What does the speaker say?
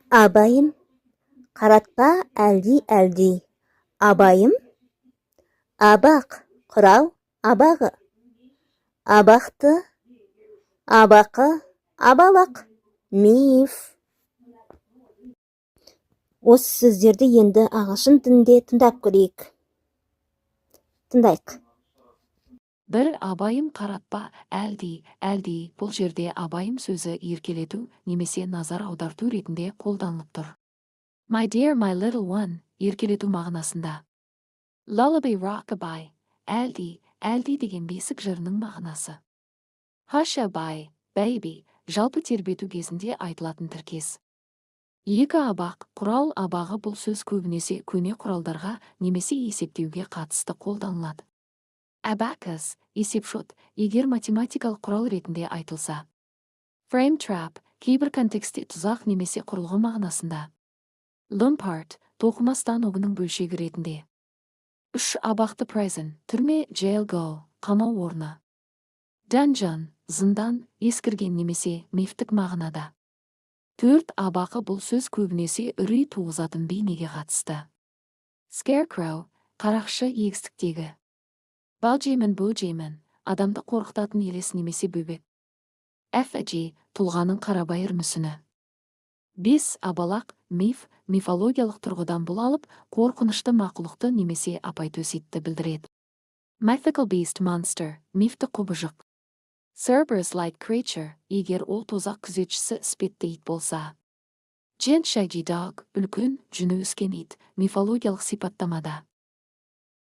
Абайым, қаратпа әлди-әлди. Абайым, абақ, құрал, абағы. Абақты, абақы, абалақ, миф. Осы сөздерді енді ағылшын тілінде тыңдап көрейік. Тыңдайық. Бір абайым қаратпа әлди бұл жерде абайым сөзі еркелету немесе назар аударту ретінде қолданылып тұр. My dear, my little one еркелету мағынасында. Lullaby rockabye әлди деген бесік жырының мағынасы. Hushabye baby жалпы тербету кезінде айтылатын тіркес. Екі абақ, құрал абағы бұл сөз көбінесе көне құралдарға немесе есептеуге қатысты қолданылады. Abacus есепшот егер математикалық құрал ретінде айтылса. Frame trap кейбір контексте тұзақ немесе құрылғы мағынасында. Lompart тоқыма станогының бөлшегі ретінде. Үш абақты prison түрме jail go қамау орны. Dungeon зындан ескірген немесе мифтік мағынада. Төрт абақы бұл сөз көбінесе үрей туғызатын бейнеге қатысты. Scarecrow қарақшы егістіктегі. Бөжеймін адамды қорқытатын елес немесе бөбек. Effigy тұлғаның қарабайыр мүсіні. Бес абалақ миф мифологиялық тұрғыдан бұл алып қорқынышты мақұлықты немесе апайтөсетті білдіреді. Mythical beast monster мифті құбыжық. Cerberus-like creature егер ол тозақ күзетшісі іспетті ит болса. Giant shaggy dog үлкен жүні өскен ит мифологиялық сипаттамада.